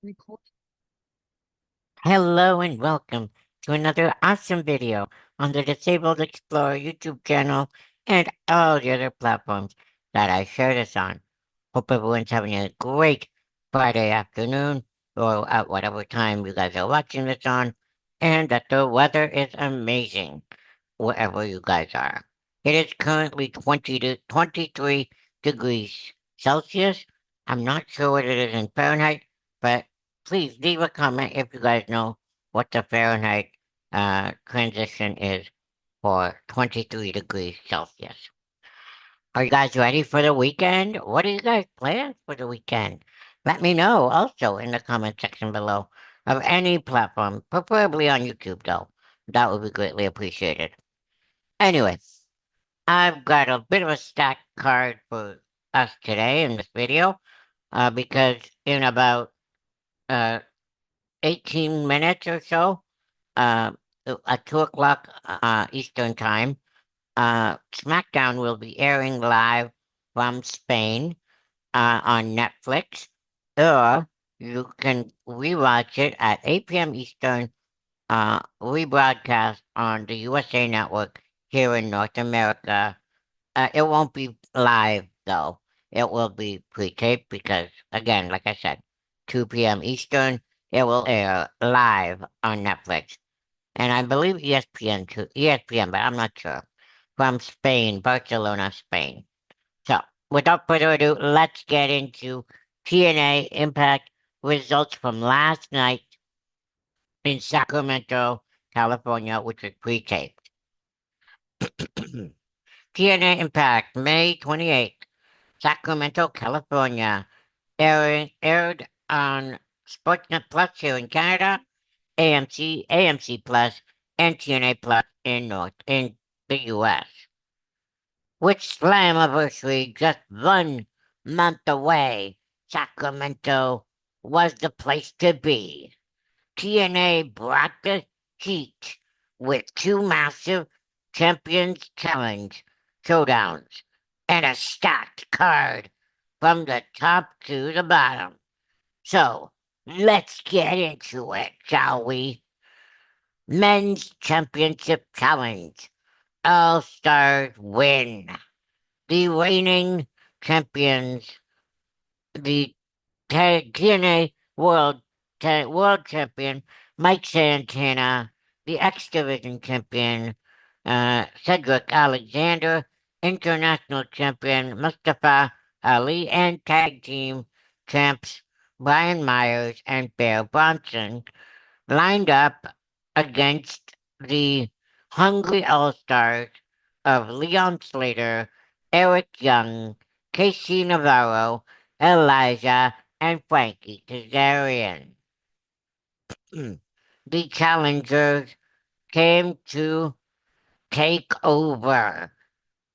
Record. Hello and welcome to another awesome video on the Disabled Explorer YouTube channel and all the other platforms that I share this on. Hope everyone's having a great Friday afternoon or at whatever time you guys are watching this on, and that the weather is amazing wherever you guys are. It is currently 20 to 23 degrees Celsius. I'm not sure what it is in Fahrenheit, but please leave a comment if you guys know what the Fahrenheit transition is for 23 degrees Celsius. Are you guys ready for the weekend? What do you guys plan for the weekend? Let me know also in the comment section below of any platform, preferably on YouTube though. That would be greatly appreciated. Anyway, I've got a bit of a stacked card for us today in this video, because in about uh, 18 minutes or so, uh, at 2 o'clock Eastern Time, SmackDown will be airing live from Spain on Netflix, or you can rewatch it at 8 p.m. Eastern, rebroadcast on the USA Network here in North America. It won't be live though. It will be pre-taped because, again, like I said, 2 p.m. Eastern, it will air live on Netflix. And I believe ESPN too, ESPN, but I'm not sure. From Spain, Barcelona, Spain. So, without further ado, let's get into TNA Impact results from last night in Sacramento, California, which was pre-taped. TNA Impact, May 28th. Sacramento, California, aired on Sportsnet Plus here in Canada, AMC Plus, and TNA Plus in the US. Which Slammiversary just 1 month away, Sacramento was the place to be. TNA brought the heat with two massive Champions Challenge showdowns and a stacked card from the top to the bottom. So let's get into it, shall we? Men's Championship Challenge. All Stars win. The reigning champions, the TNA World Champion Mike Santana, the X Division Champion Cedric Alexander, International Champion Mustafa Ali, and Tag Team Champs Brian Myers and Bear Bronson lined up against the Hungry All Stars of Leon Slater, Eric Young, Casey Navarro, Elijah, and Frankie Kazarian. The challengers came to take over.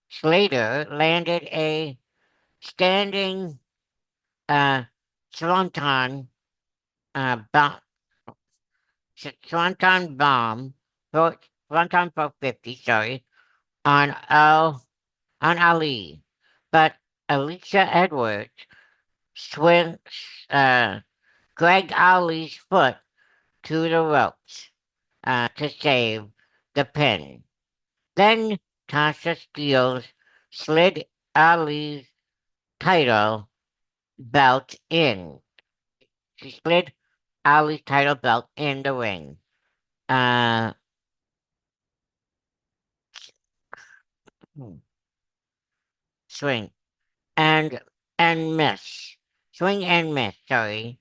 Slater landed a standing uh, swanton, bomb, swanton bomb, for, swanton for 50, sorry, on on Ali, but Alicia Edwards swing, uh, dragged Ali's foot to the ropes to save the pin. Then Tasha Steeles slid Ali's title belt in. She slid Ali's title belt in the ring. Uh, swing and miss. Swing and miss. Sorry.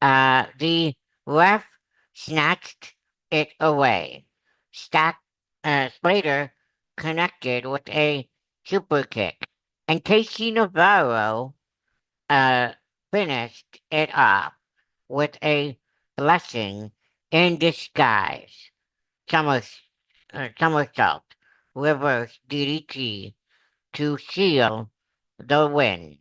The ref snatched it away. Slater connected with a super kick, and Casey Navarro uh, finished it off with a blessing in disguise. Somersault, somersault, reverse DDT to seal the win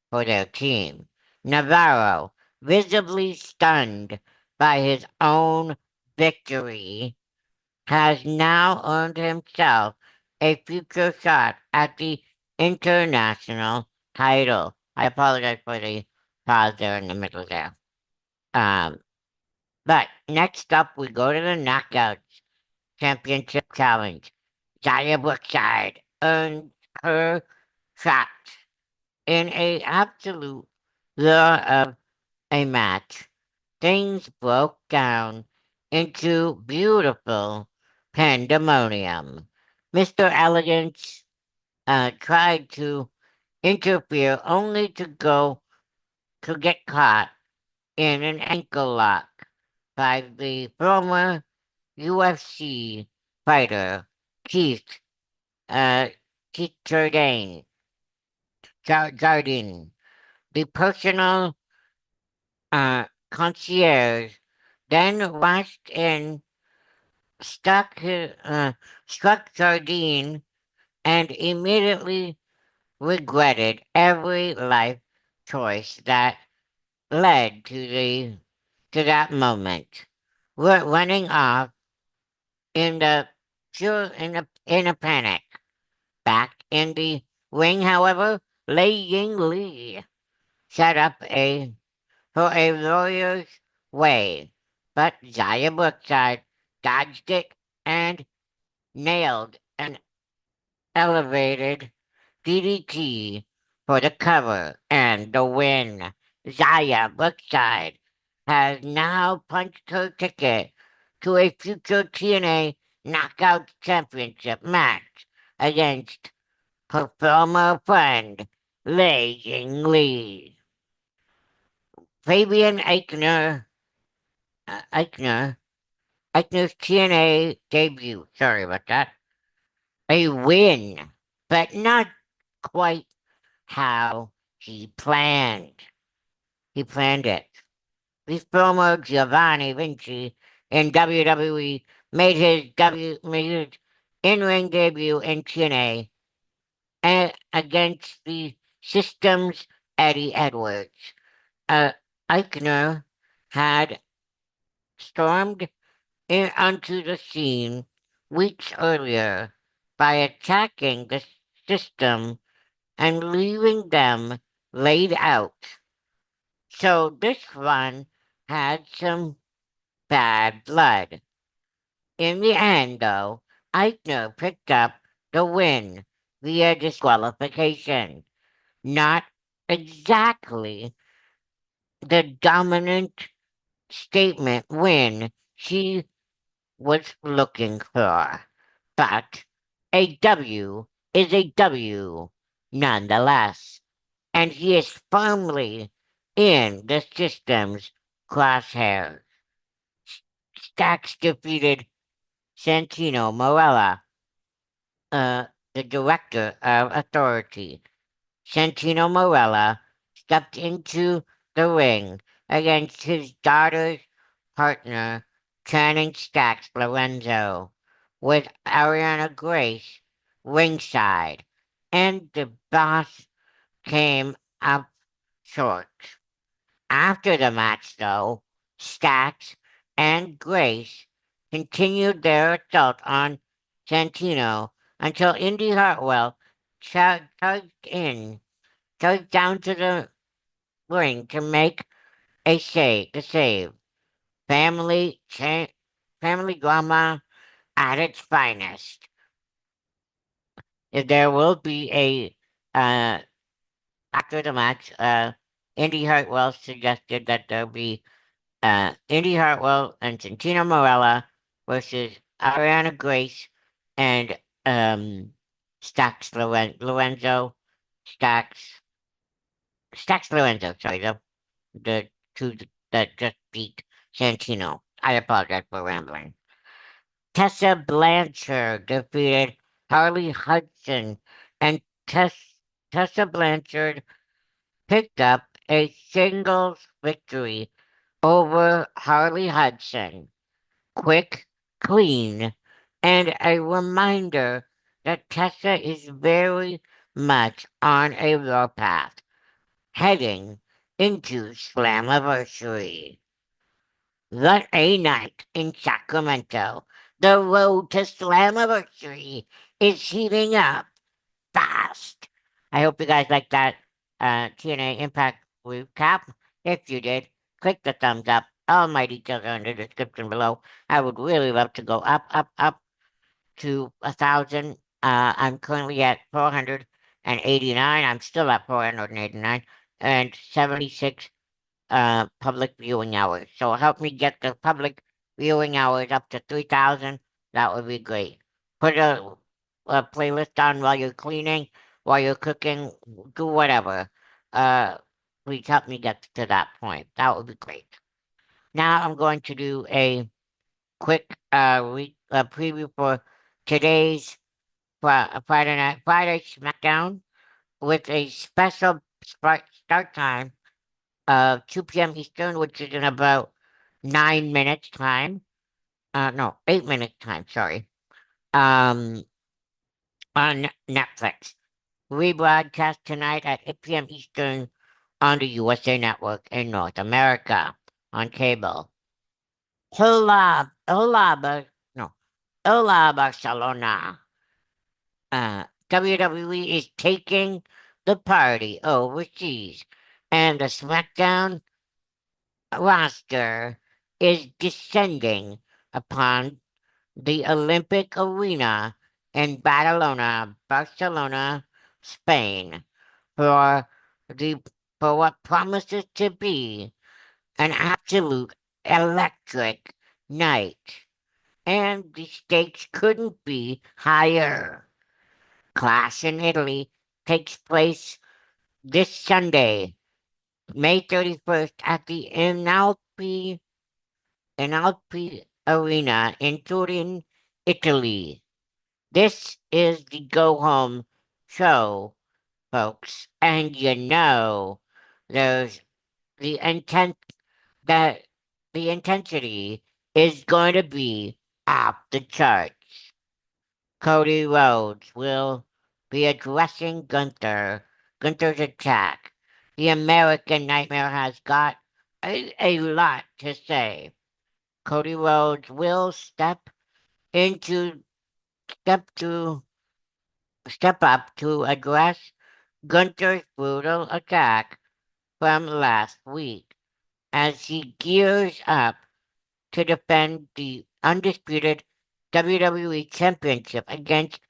for their team. Navarro, visibly stunned by his own victory, has now earned himself a future shot at the international title. I apologize for the pause there in the middle there. Um, but next up, we go to the Knockouts Championship Challenge. Zaya Brookside earned her shot in a absolute lure of a match. Things broke down into beautiful pandemonium. Mr. Elegance tried to interfere only to get caught in an ankle lock by the former UFC fighter Keith uh, Keith Jardine. The personal concierge then rushed in, stuck struck Jardine, and immediately regretted every life choice that led to that moment. Running off in the in a panic. Back in the ring, however, Lei Ying Li set up a for a lawyer's way, but Zaya Brookside dodged it and nailed an elevated DDT for the cover and the win. Zaya Brookside has now punched her ticket to a future TNA Knockout Championship match against her former friend, Lei Ying Li. Fabian Eichner, Eichner's TNA debut, sorry about that, a win, but not quite how he planned. He planned it. The former Giovanni Vinci in WWE made his in-ring debut in TNA against the System's Eddie Edwards. Uh, Eichner had stormed onto the scene weeks earlier by attacking the system and leaving them laid out. So this one had some bad blood. In the end, though, Eichner picked up the win via disqualification. Not exactly the dominant statement win she was looking for, but a W is a W nonetheless, and he is firmly in the system's crosshairs. Stax defeated Santino Morella, uh, the director of Authority. Santino Morella stepped into the ring against his daughter's partner, Channing Stacks Lorenzo, with Ariana Grace ringside, and the boss came up short. After the match, though, Stacks and Grace continued their assault on Santino until Indy Hartwell charged down to the ring to make the save. Family drama at its finest. There will be a after the match. Indy Hartwell suggested that there be Indy Hartwell and Santino Morella versus Ariana Grace and Lorenzo Stax Lorenzo. Sorry, the two that just beat Santino. I apologize for rambling. Tessa Blanchard defeated Harley Hudson, and Tessa Blanchard picked up a singles victory over Harley Hudson. Quick, clean, and a reminder that Tessa is very much on a raw path, heading into Slammiversary. What a night in Sacramento. The road to Slammiversary is heating up fast. I hope you guys like that TNA Impact recap. If you did, click the thumbs up. All my details are in the description below. I would really love to go up, up, up to 1,000. I'm currently at 489. I'm still at 489 and 76 public viewing hours. So help me get the public viewing hours up to 3,000. That would be great. Put a playlist on while you're cleaning, while you're cooking, do whatever. Uh, please help me get to that point. That would be great. Now I'm going to do a quick preview for today's Friday SmackDown with a special start time of 2 p.m. Eastern, which is in about 9 minutes time. No, 8 minutes time. Sorry. Um, on Netflix. Rebroadcast tonight at 8 p.m. Eastern on the USA Network in North America on cable. No, hola Barcelona. WWE is taking the party overseas, and the SmackDown roster is descending upon the Olympic Arena in Barcelona, Spain, for the for what promises to be an absolute electric night. And the stakes couldn't be higher. Clash in Italy takes place this Sunday, May 31st, at the Inalpi Arena in Turin, Italy. This is the go home show, folks, and there's the intent that the intensity is going to be off the charts. Cody Rhodes will be addressing Gunther's attack. The American Nightmare has got a lot to say. Cody Rhodes will into step to step up to address Gunther's brutal attack from last week as he gears up to defend the undisputed WWE Championship against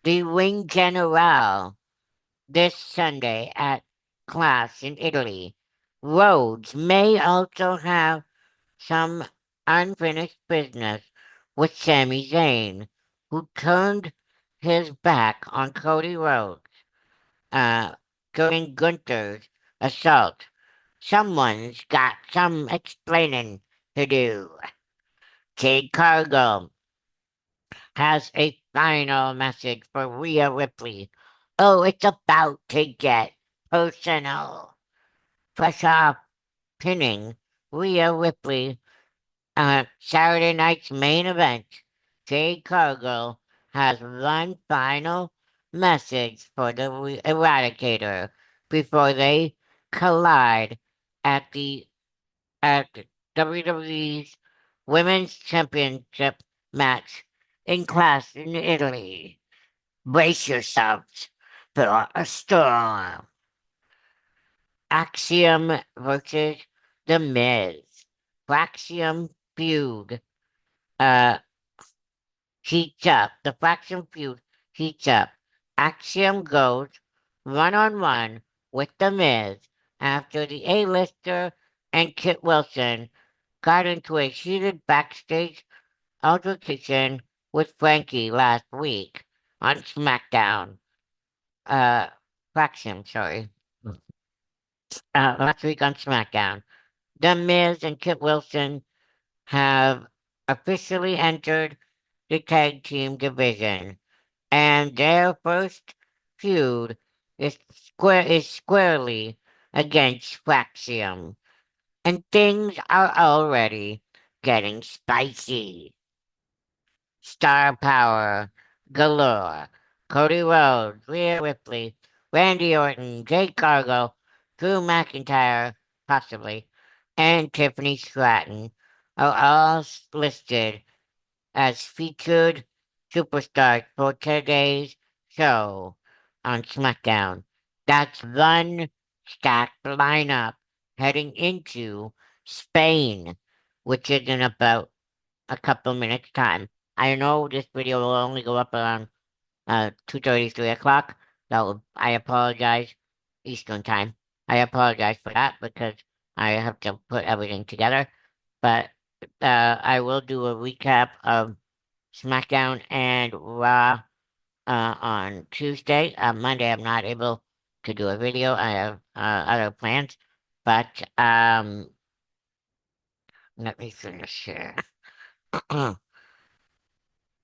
the Ring General this Sunday at Clash in Italy. Rhodes may also have some unfinished business with Sami Zayn, who turned his back on Cody Rhodes uh, during Gunther's assault. Someone's got some explaining to do. Jade Cargill has a final message for Rhea Ripley. Oh, it's about to get personal. Fresh off pinning Rhea Ripley Saturday night's main event, Jade Cargill has one final message for the Eradicator before they collide at the at WWE's Women's Championship match in Clash in Italy. Brace yourselves for a storm. Axiom versus The Miz. Axiom feud uh, heats up. The faction feud heats up. Axiom goes one-on-one with The Miz after the A-lister and Kit Wilson got into a heated backstage altercation with Frankie last week on SmackDown. Uh, Faction, sorry. Last week on SmackDown. The Miz and Kit Wilson have officially entered the tag team division, and their first feud is squarely against Faxium, and things are already getting spicy. Star power galore. Cody Rhodes, Rhea Ripley, Randy Orton, Jake Cargill, Drew McIntyre, possibly, and Tiffany Stratton are all listed as featured superstars for today's show on SmackDown. That's one stacked lineup heading into Spain, which is in about a couple minutes time. I know this video will only go up around 2:30, 3 o'clock. So I apologize, Eastern time. I apologize for that because I have to put everything together. But I will do a recap of SmackDown and Raw on Tuesday. Monday, I'm not able to do a video. I have other plans. But let me finish here.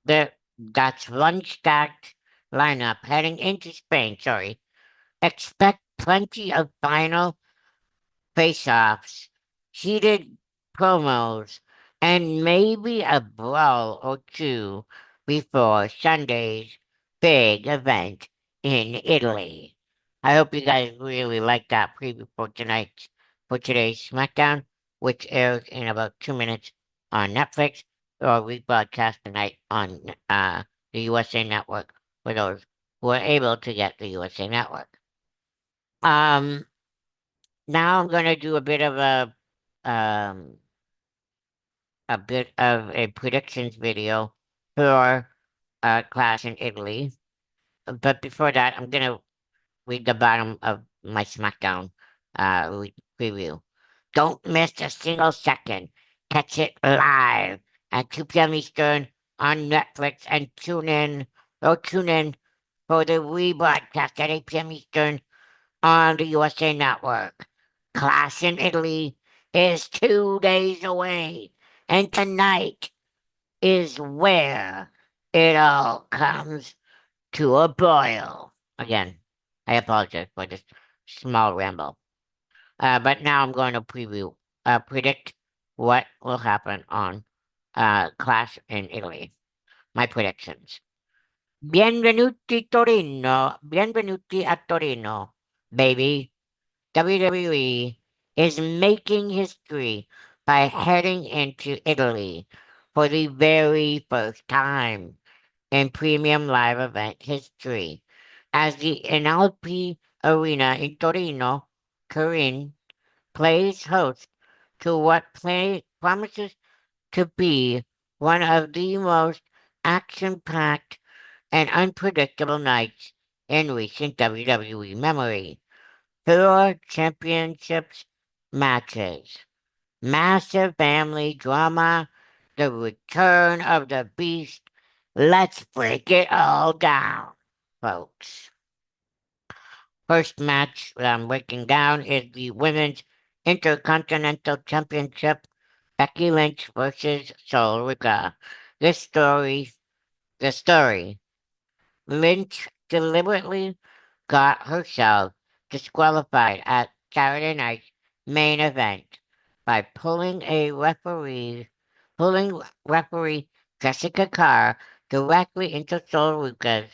That's one stacked lineup heading into Spain. Sorry. Expect plenty of final face-offs, heated promos, and maybe a brawl or two before Sunday's big event in Italy. I hope you guys really like that preview for today's SmackDown, which airs in about 2 minutes on Netflix or rebroadcast tonight on the USA Network for those who are able to get the USA Network. Um, Now I'm gonna do um a bit of a predictions video for class in Italy. But before that, I'm gonna read the bottom of my SmackDown preview. Don't miss a single second. Catch it live at 2 p.m. Eastern on Netflix and tune in for the rebroadcast at 8 p.m. Eastern on the USA Network. Class in Italy is 2 days away, and tonight is where it all comes to a boil. Again, I apologize for this small ramble. But now I'm going to predict what will happen on Clash in Italy. My predictions. Bienvenuti a Torino, baby. WWE is making history by heading into Italy for the very first time in premium live event history as the NLP Arena in Turin, plays host to what promises to be one of the most action-packed and unpredictable nights in recent WWE memory. 4 championships matches, massive family drama, the return of the beast. Let's break it all down, folks. First match that I'm breaking down is the Women's Intercontinental Championship, Becky Lynch versus Sol Rika. This story, the story, Lynch deliberately got herself disqualified at Saturday night's main event by pulling referee Jessica Carr directly into Sol Rika's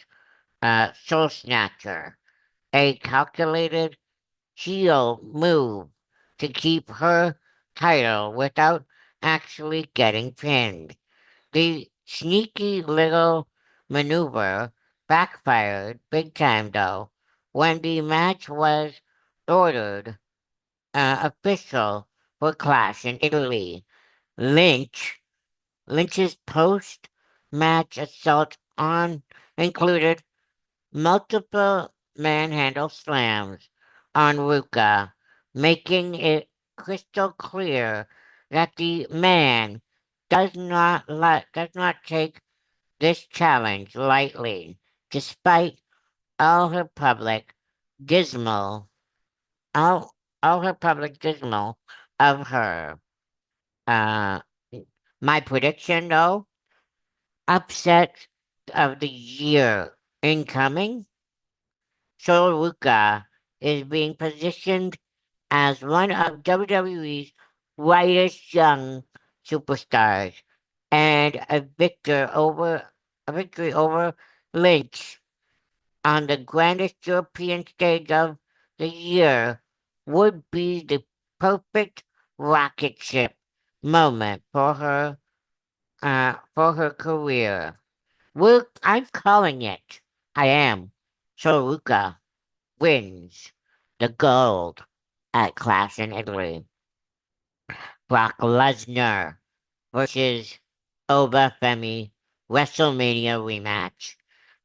Soul Snatcher, a calculated heel move to keep her title without actually getting pinned. The sneaky little maneuver backfired big time, though, when the match was ordered official for Clash in Italy. Lynch Lynch's post-match assault on included multiple manhandle slams on Ruka, making it crystal clear that the man does not take this challenge lightly, despite all her public dismal, all, all her public dismal of her. Uh, my prediction, though, upset of the year incoming. Soroka is being positioned as one of WWE's brightest young superstars, and a victory over Lynch on the grandest European stage of the year would be the perfect rocket ship moment for her career. I'm calling it. I am. Soroka wins the gold at Clash in Italy. Brock Lesnar versus Obafemi WrestleMania rematch.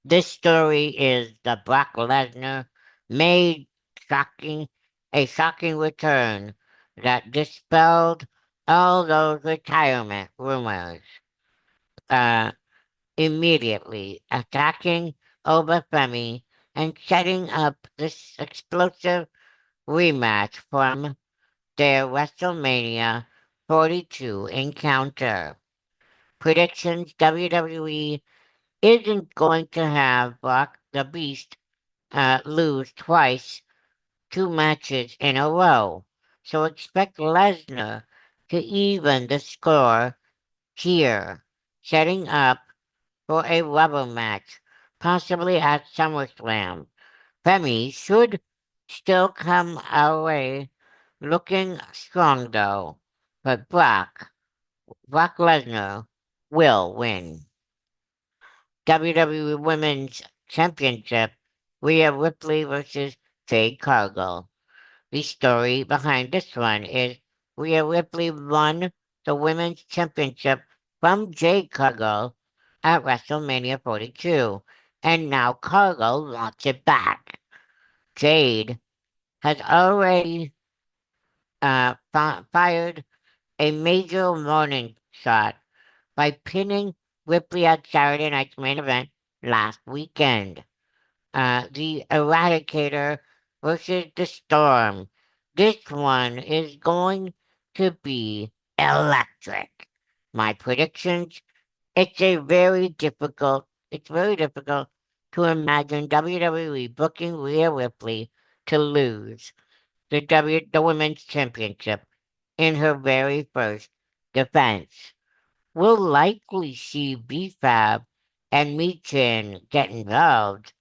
This story is the Brock Lesnar made shocking a shocking return that dispelled all those retirement rumors. Uh, Immediately attacking Obafemi and setting up this explosive rematch from their WrestleMania 42 encounter. Predictions: WWE isn't going to have Brock the Beast lose twice, two matches in a row. So expect Lesnar to even the score here, setting up for a rubber match, possibly at SummerSlam. Femi should still come our way looking strong though, but Brock Lesnar will win. WWE Women's Championship, Rhea Ripley versus Jade Cargill. The story behind this one is Rhea Ripley won the Women's Championship from Jade Cargill at WrestleMania 42, and now Cargill wants it back. Jade has already fired a major warning shot by pinning Ripley at Saturday night's main event last weekend. The Eradicator versus the Storm. This one is going to be electric. My predictions, it's very difficult to imagine WWE booking Rhea Ripley to lose the Women's Championship in her very first defense. We'll likely see BFAB and Michin get involved,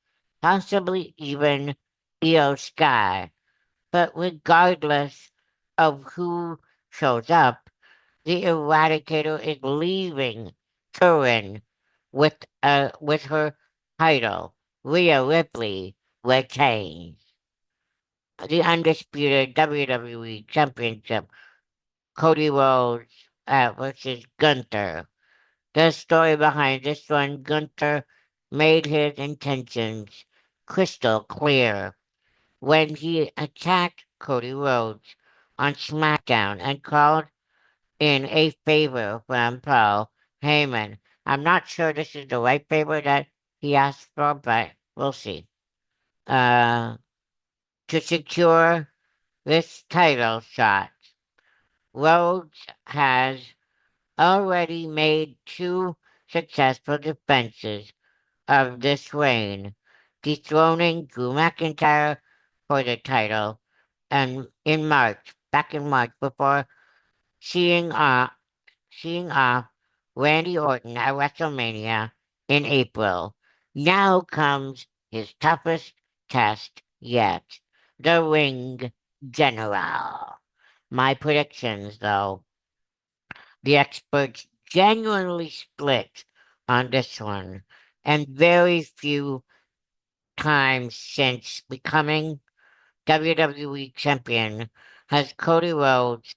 possibly even Io Sky. But regardless of who shows up, the Eradicator is leaving Turin with her title. Rhea Ripley retains the undisputed WWE Championship. Cody Rhodes versus Gunther. The story behind this one, Gunther made his intentions crystal clear when he attacked Cody Rhodes on SmackDown and called in a favor from Paul Heyman. I'm not sure this is the right favor that he asked for, but we'll see. Uh, to secure this title shot, Rhodes has already made two successful defenses of this reign, dethroning Drew McIntyre for the title, and back in March, before seeing off, seeing off Randy Orton at WrestleMania in April. Now comes his toughest test yet, the Ring General. My predictions, though, the experts genuinely split on this one, and very few times since becoming WWE champion has Cody Rhodes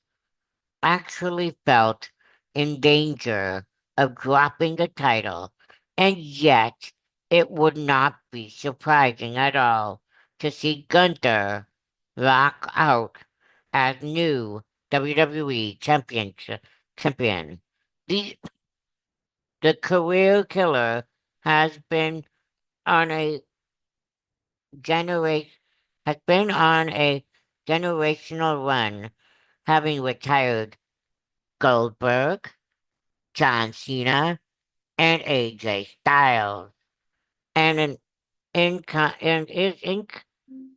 actually felt in danger of dropping the title, and yet it would not be surprising at all to see Gunther rock out as new WWE champion. The the career killer has been on a generation has been on a generational run, having retired Goldberg, John Cena, and AJ Styles, and an inco-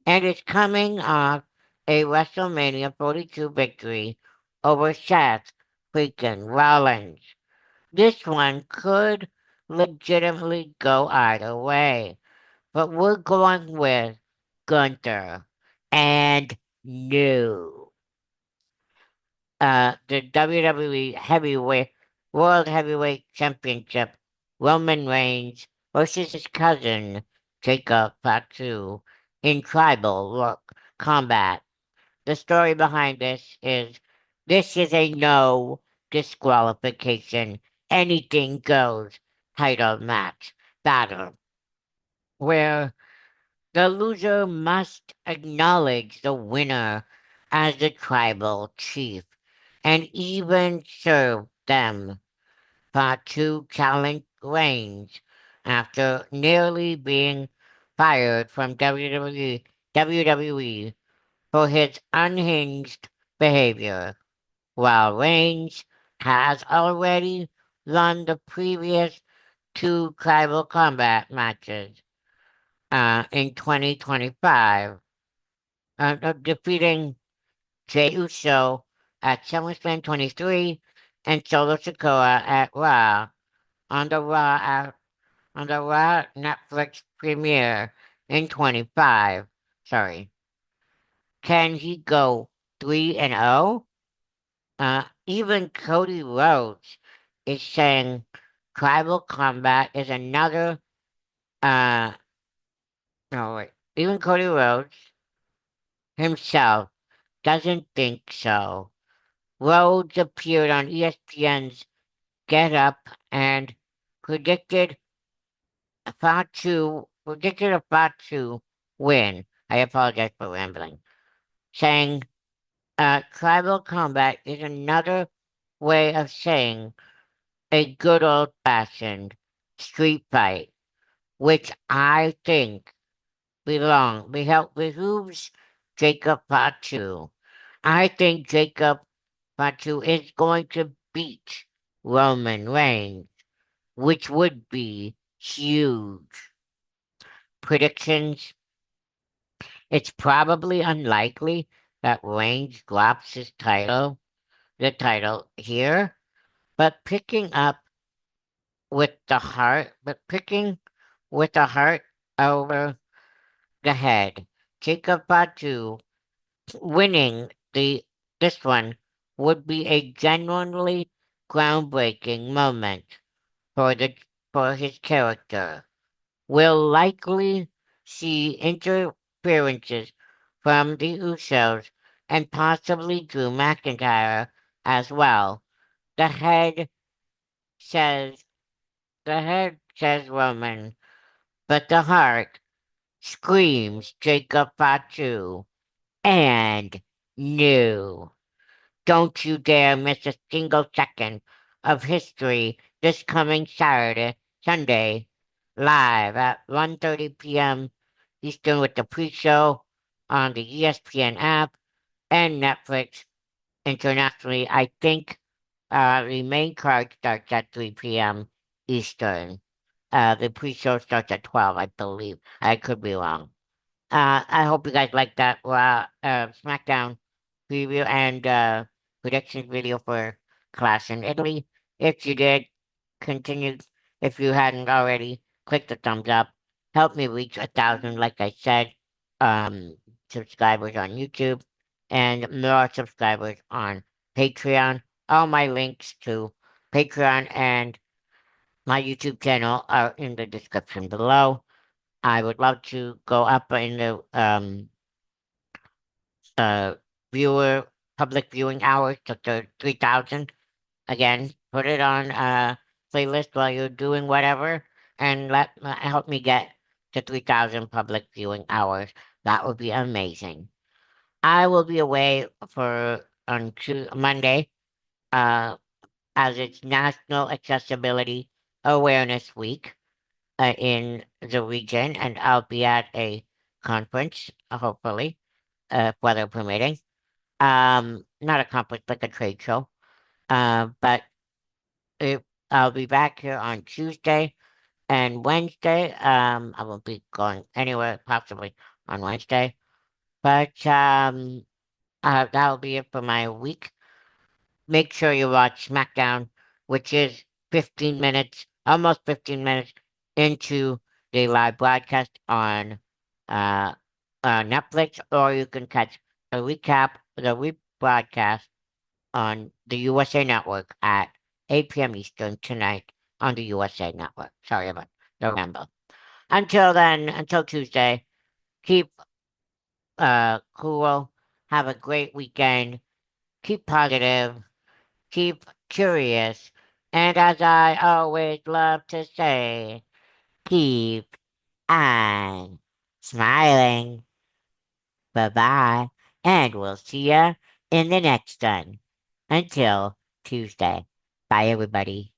and is coming off a WrestleMania 42 victory over Seth freaking Rollins. This one could legitimately go either way, but we're going with Gunther and new. The WWE World Heavyweight Championship, Roman Reigns versus his cousin Jacob Fatu in tribal combat. The story behind this is This is a no disqualification, anything goes title match battle where the loser must acknowledge the winner as the tribal chief and even serve them Fatu challenged Reigns after nearly being fired from WWE for his unhinged behavior, while Reigns has already won the previous two tribal combat matches in 2025, defeating Jey Uso at SummerSlam 23 and Solo Sikoa at Raw on the Raw Netflix premiere in 25. Sorry. Can he go 3-0? Even Cody Rhodes is saying tribal combat is another uh no wait. Even Cody Rhodes himself doesn't think so. Rhodes appeared on ESPN's Get Up and predicted predicted a Fatu win. I apologize for rambling. Saying tribal combat is another way of saying a good old fashioned street fight, which I think behooves Jacob Fatu. I think Jacob Fatu is going to beat Roman Reigns, which would be huge. Predictions: it's probably unlikely that Reigns drops the title here, but picking with the heart over the head. Jacob Fatu winning this one would be a genuinely groundbreaking moment for the for his character. We'll likely see interferences from the Usos and possibly Drew McIntyre as well. The head says the head says Roman, but the heart screams Jacob Fatu and new. Don't you dare miss a single second of history this coming Sunday, live at 1:30 p.m. Eastern with the pre-show on the ESPN app and Netflix internationally. I think the main card starts at 3 p.m. Eastern. The pre-show starts at 12, I believe. I could be wrong. I hope you guys like that SmackDown preview and prediction video for Clash in Italy. If you did, continue. If you hadn't already, click the thumbs up. Help me reach 1,000, like I said, um, subscribers on YouTube and more subscribers on Patreon. All my links to Patreon and my YouTube channel are in the description below. I would love to go up in the uh viewer public viewing hours to 3,000. Again, put it on a playlist while you're doing whatever, and help me get to 3,000 public viewing hours. That would be amazing. I will be away for on Monday, uh, as it's National Accessibility Awareness Week in the region, and I'll be at a conference, hopefully, weather permitting. Not a conference, like a trade show. But it, I'll be back here on Tuesday and Wednesday. I won't be going anywhere, possibly on Wednesday. But that'll be it for my week. Make sure you watch SmackDown, which is 15 minutes, almost 15 minutes into the live broadcast on uh, Netflix, or you can catch the rebroadcast on the USA Network at 8 p.m. Eastern tonight on the USA Network. Sorry about the ramble. Until then, until Tuesday, keep cool. Have a great weekend. keep positive, keep curious, and as I always love to say, keep on smiling. Bye bye, and we'll see ya in the next one. Until Tuesday. Bye, everybody.